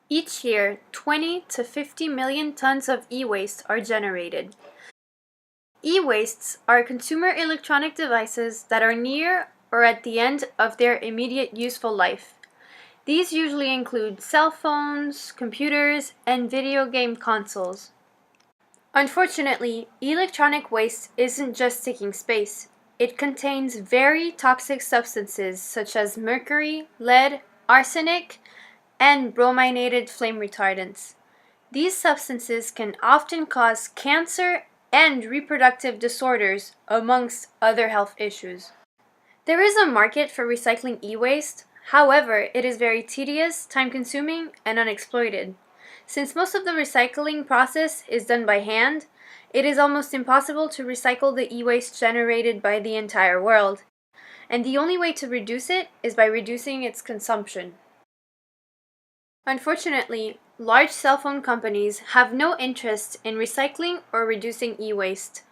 Each year, 20 to 50 million tons of e-waste are generated. E-wastes are consumer electronic devices that are near or at the end of their immediate useful life. These usually include cell phones, computers, and video game consoles. Unfortunately, electronic waste isn't just taking space. It contains very toxic substances such as mercury, lead, arsenic, and brominated flame retardants. These substances can often cause cancer and reproductive disorders, amongst other health issues. There is a market for recycling e-waste, however, it is very tedious, time-consuming, and unexploited. Since most of the recycling process is done by hand, it is almost impossible to recycle the e-waste generated by the entire world, and the only way to reduce it is by reducing its consumption. Unfortunately, large cell phone companies have no interest in recycling or reducing e-waste.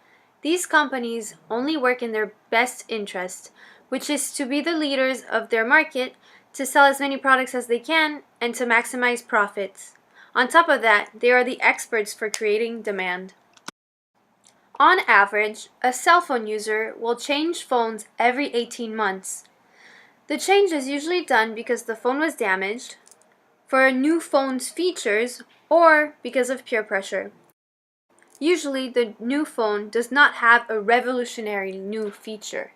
These companies only work in their best interest, which is to be the leaders of their market, to sell as many products as they can, and to maximize profits. On top of that, they are the experts for creating demand. On average, a cell phone user will change phones every 18 months. The change is usually done because the phone was damaged, for a new phone's features, or because of peer pressure. Usually, the new phone does not have a revolutionary new feature.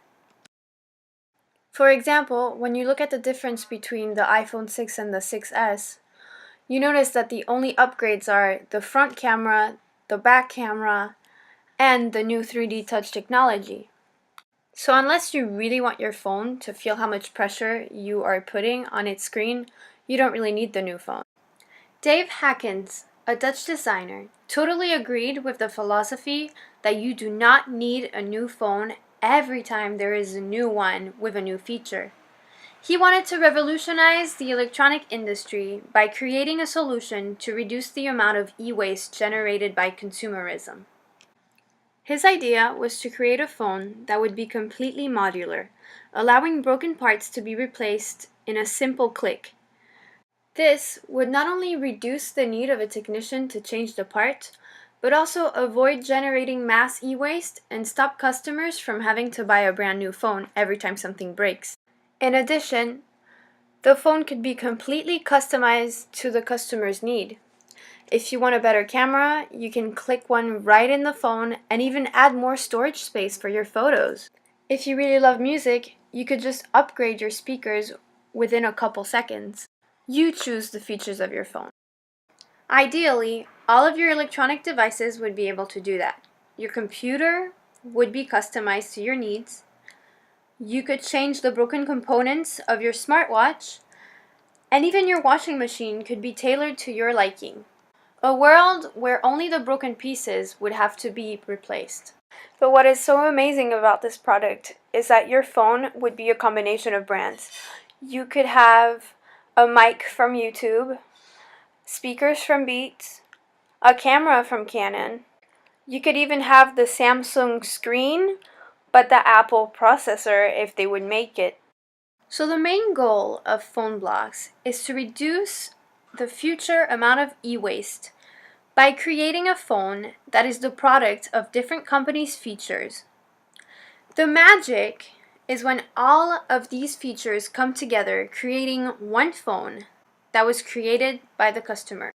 For example, when you look at the difference between the iPhone 6 and the 6S, you notice that the only upgrades are the front camera, the back camera, and the new 3D touch technology. So unless you really want your phone to feel how much pressure you are putting on its screen, you don't really need the new phone. Dave Hackens, a Dutch designer, totally agreed with the philosophy that you do not need a new phone every time there is a new one with a new feature. He wanted to revolutionize the electronic industry by creating a solution to reduce the amount of e-waste generated by consumerism. His idea was to create a phone that would be completely modular, allowing broken parts to be replaced in a simple click. This would not only reduce the need of a technician to change the part, but also avoid generating mass e-waste and stop customers from having to buy a brand new phone every time something breaks. In addition, the phone could be completely customized to the customer's need. If you want a better camera, you can click one right in the phone and even add more storage space for your photos. If you really love music, you could just upgrade your speakers within a couple seconds. You choose the features of your phone. Ideally, all of your electronic devices would be able to do that. Your computer would be customized to your needs. You could change the broken components of your smartwatch, and even your washing machine could be tailored to your liking. A world where only the broken pieces would have to be replaced. But what is so amazing about this product is that your phone would be a combination of brands. You could have a mic from YouTube, speakers from Beats, a camera from Canon. You could even have the Samsung screen, but the Apple processor if they would make it. So the main goal of Phone Bloks is to reduce the future amount of e-waste by creating a phone that is the product of different companies' features. The magic is when all of these features come together, creating one phone that was created by the customer.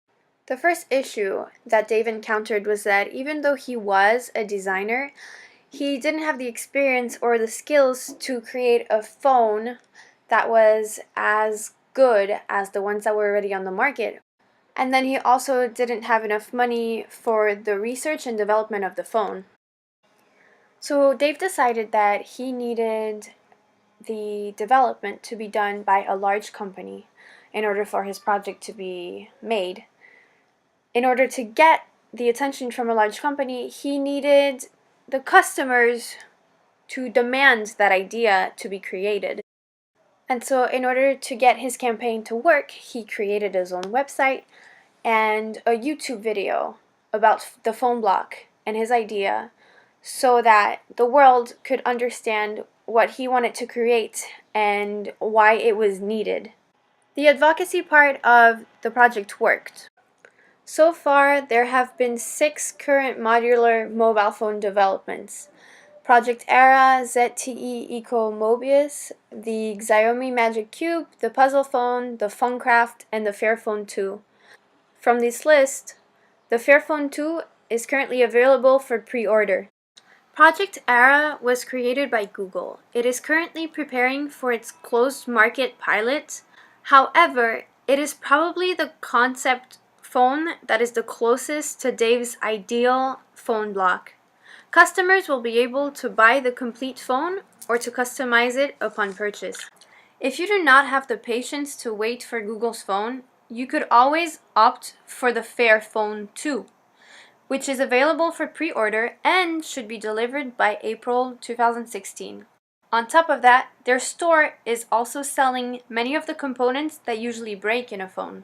The first issue that Dave encountered was that even though he was a designer, he didn't have the experience or the skills to create a phone that was as good as the ones that were already on the market. And then he also didn't have enough money for the research and development of the phone. So Dave decided that he needed the development to be done by a large company in order for his project to be made. In order to get the attention from a large company, he needed the customers to demand that idea to be created. And so in order to get his campaign to work, he created his own website and a YouTube video about the phone block and his idea so that the world could understand what he wanted to create and why it was needed. The advocacy part of the project worked. So far, there have been 6 current modular mobile phone developments: Project Era, ZTE Eco Mobius, the Xiaomi Magic Cube, the Puzzle Phone, the Phonecraft, and the Fairphone 2. From this list, the Fairphone 2 is currently available for pre-order. Project Era was created by Google. It is currently preparing for its closed market pilot. However, it is probably the concept phone that is the closest to Dave's ideal phone block. Customers will be able to buy the complete phone or to customize it upon purchase. If you do not have the patience to wait for Google's phone, you could always opt for the Fairphone 2, which is available for pre-order and should be delivered by April 2016. On top of that, their store is also selling many of the components that usually break in a phone.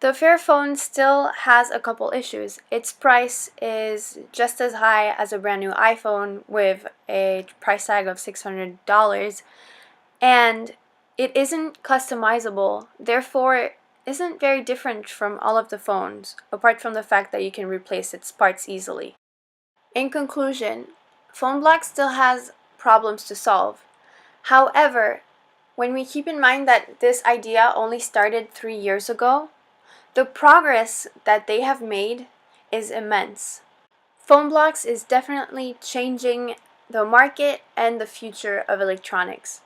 The Fairphone still has a couple issues. Its price is just as high as a brand new iPhone with a price tag of $600, and it isn't customizable, therefore it isn't very different from all of the phones, apart from the fact that you can replace its parts easily. In conclusion, Phone Bloks still has problems to solve. However, when we keep in mind that this idea only started 3 years ago, the progress that they have made is immense. Phone Bloks is definitely changing the market and the future of electronics.